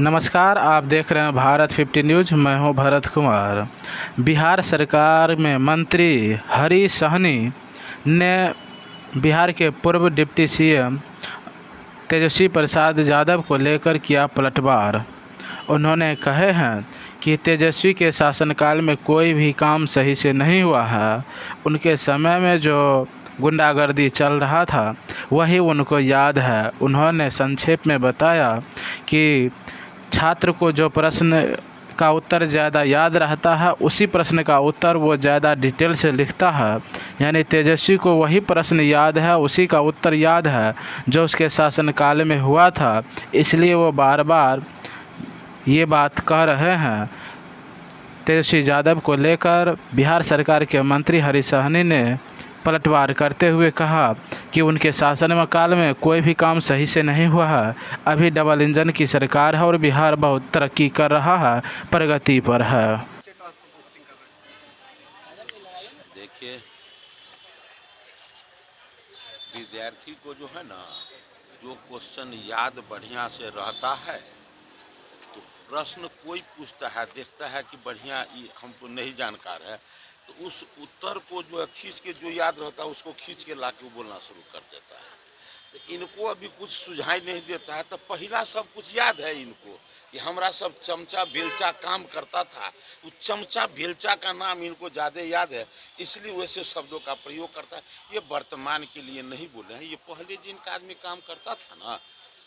नमस्कार, आप देख रहे हैं भारत 50 न्यूज़। मैं हूं भरत कुमार। बिहार सरकार में मंत्री हरीश सहनी ने बिहार के पूर्व डिप्टी सीएम तेजस्वी प्रसाद यादव को लेकर किया पलटवार। उन्होंने कहे हैं कि तेजस्वी के शासनकाल में कोई भी काम सही से नहीं हुआ है। उनके समय में जो गुंडागर्दी चल रहा था वही उनको याद है। उन्होंने संक्षेप में बताया कि छात्र को जो प्रश्न का उत्तर ज़्यादा याद रहता है उसी प्रश्न का उत्तर वो ज़्यादा डिटेल से लिखता है। यानी तेजस्वी को वही प्रश्न याद है, उसी का उत्तर याद है जो उसके शासनकाल में हुआ था। इसलिए वो बार बार ये बात कह रहे हैं। तेजस्वी यादव को लेकर बिहार सरकार के मंत्री हरीश सहनी ने पलटवार करते हुए कहा कि उनके शासन काल में कोई भी काम सही से नहीं हुआ है। अभी डबल इंजन की सरकार है और बिहार बहुत तरक्की कर रहा है, प्रगति पर है। देखिए, विद्यार्थी को जो है ना, जो क्वेश्चन याद बढ़िया से रहता है तो प्रश्न कोई पूछता है, देखता है कि बढ़िया ये हमको नहीं जानकार है, तो उस उत्तर को जो है खींच के जो याद रहता है उसको खींच के ला के बोलना शुरू कर देता है। तो इनको अभी कुछ सुझाई नहीं देता है। तो पहला सब कुछ याद है इनको कि हमारा सब चमचा बेलचा काम करता था। उस चमचा बेलचा का नाम इनको ज़्यादा याद है, इसलिए वैसे शब्दों का प्रयोग करता है। ये वर्तमान के लिए नहीं बोले हैं, ये पहले जिनका आदमी काम करता था ना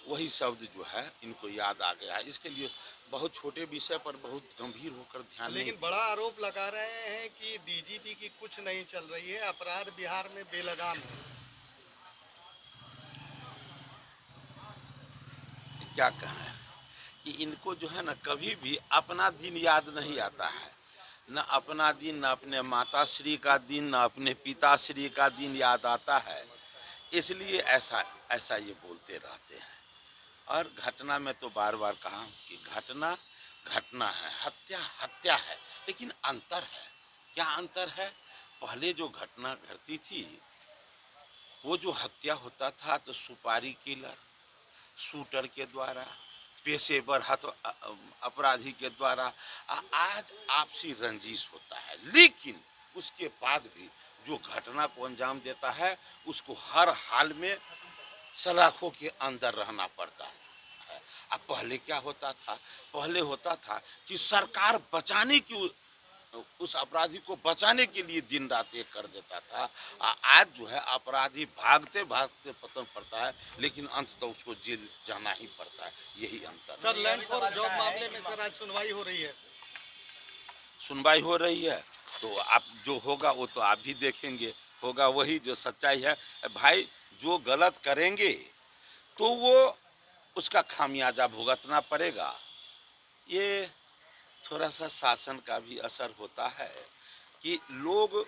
वही शब्द जो है इनको याद आ गया है। इसके लिए बहुत छोटे विषय पर बहुत गंभीर होकर ध्यान नहीं। लेकिन बड़ा आरोप लगा रहे हैं कि डीजीपी की कुछ नहीं चल रही है, अपराध बिहार में बेलगाम है। क्या कहें कि इनको जो है ना कभी भी अपना दिन याद नहीं आता है, न अपना दिन, न अपने माता श्री का दिन, न अपने पिता श्री का दिन याद आता है। इसलिए ऐसा ये बोलते रहते हैं। और घटना में तो बार बार कहा कि घटना घटना है, हत्या हत्या है, लेकिन अंतर है। क्या अंतर है? पहले जो घटना घटती थी वो जो हत्या होता था तो सुपारी किलर, शूटर के द्वारा, पेशेवर अपराधी के द्वारा। आज आपसी रंजिश होता है, लेकिन उसके बाद भी जो घटना को अंजाम देता है उसको हर हाल में सलाखों के अंदर रहना पड़ता है। अब पहले क्या होता था? पहले होता था कि सरकार बचाने की, उस अपराधी को बचाने के लिए दिन रात एक कर देता था। आज जो है अपराधी भागते भागते पतन पड़ता है, लेकिन अंत तो उसको जेल जाना ही पड़ता है। यही अंतर। सर, लैंड फॉर जॉब मामले में सर आज सुनवाई हो रही है। सुनवाई हो रही है तो आप जो होगा वो तो आप भी देखेंगे, होगा वही जो सच्चाई है। भाई जो गलत करेंगे तो वो उसका खामियाजा भुगतना पड़ेगा। ये थोड़ा सा शासन का भी असर होता है कि लोग,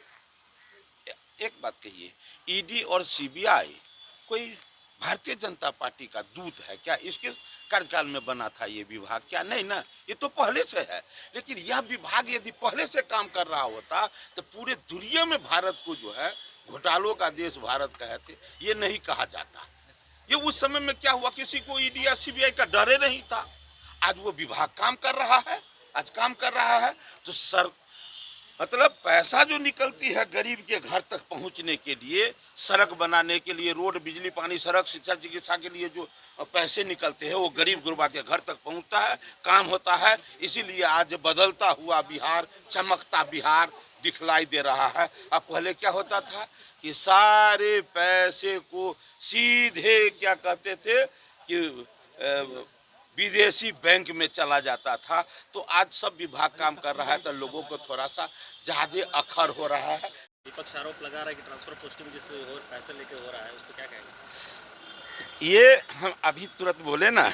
एक बात कहिए, ईडी और सीबीआई कोई भारतीय जनता पार्टी का दूत है क्या? इसके कार्यकाल में बना था ये विभाग? क्या नहीं ना, ये तो पहले से है। लेकिन यह विभाग यदि पहले से काम कर रहा होता तो पूरे दुनिया में भारत को जो है घोटालों का देश भारत कहते, ये नहीं कहा जाता। ये उस समय में क्या हुआ, किसी को ईडी या सीबीआई का डर नहीं था। आज वो विभाग काम कर रहा है, आज काम कर रहा है तो मतलब पैसा जो निकलती है गरीब के घर तक पहुंचने के लिए, सड़क बनाने के लिए, रोड, बिजली, पानी, सड़क, शिक्षा, चिकित्सा के लिए जो पैसे निकलते हैं वो गरीब गुरबा के घर तक पहुंचता है, काम होता है। इसीलिए आज बदलता हुआ बिहार, चमकता बिहार दिखलाई दे रहा है। अब पहले क्या होता था कि सारे पैसे को सीधे क्या कहते थे कि विदेशी बैंक में चला जाता था। तो आज सब विभाग काम कर रहा है तो लोगों को थोड़ा सा ज्यादा अखर हो रहा है। विपक्ष आरोप लगा रहा है कि ट्रांसफर पोस्टिंग जिस और पैसे लेके हो रहा है, उसको क्या कहेंगे? ये हम अभी तुरंत बोले ना,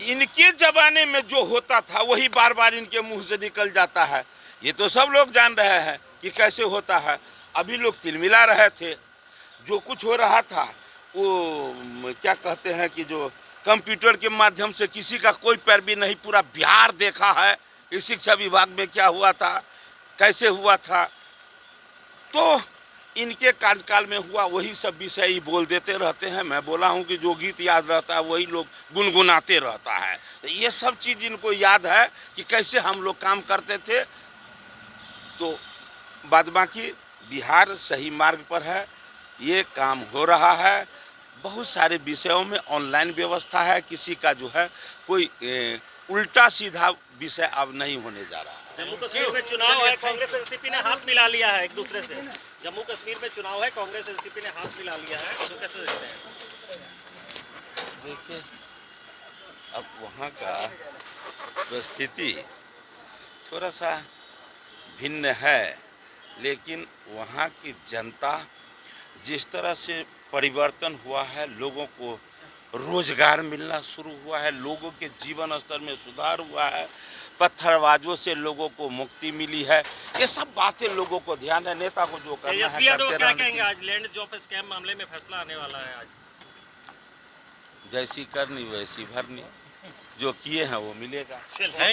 इनके जमाने में जो होता था वही बार बार इनके मुंह से निकल जाता है। ये तो सब लोग जान रहे हैं कि कैसे होता है। अभी लोग तिलमिला रहे थे। जो कुछ हो रहा था वो क्या कहते हैं कि जो कंप्यूटर के माध्यम से किसी का कोई पैरवी नहीं, पूरा बिहार देखा है इस शिक्षा विभाग में क्या हुआ था, कैसे हुआ था। तो इनके कार्यकाल में हुआ वही सब विषय ही बोल देते रहते हैं। मैं बोला हूँ कि जो गीत याद रहता है वही लोग गुनगुनाते रहता है। तो ये सब चीज़ इनको याद है कि कैसे हम लोग काम करते थे। तो बाद बाकी बिहार सही मार्ग पर है, ये काम हो रहा है। बहुत सारे विषयों में ऑनलाइन व्यवस्था है, किसी का जो है कोई उल्टा सीधा विषय अब नहीं होने जा रहा है। जम्मू कश्मीर में चुनाव है, कांग्रेस एनसीपी ने हाथ मिला लिया है एक दूसरे से। जम्मू कश्मीर में चुनाव है, कांग्रेस एनसीपी ने हाथ मिला लिया है, तो कैसे देखते हैं? देखिए, अब वहाँ का परिस्थिति थोड़ा सा भिन्न है, लेकिन वहाँ की जनता जिस तरह से परिवर्तन हुआ है, लोगों को रोजगार मिलना शुरू हुआ है, लोगों के जीवन स्तर में सुधार हुआ है, पत्थरबाजों से लोगों को मुक्ति मिली है, ये सब बातें लोगों को ध्यान है। नेता को जो करना है तेजस्वी यादव करते क्या रहने कहेंगे? दीजिए। आज लैंड जॉब स्कैम मामले में फैसला आने वाला है आज। जैसी करनी वैसी भरनी, जो किए हैं वो मिलेगा। चलिए।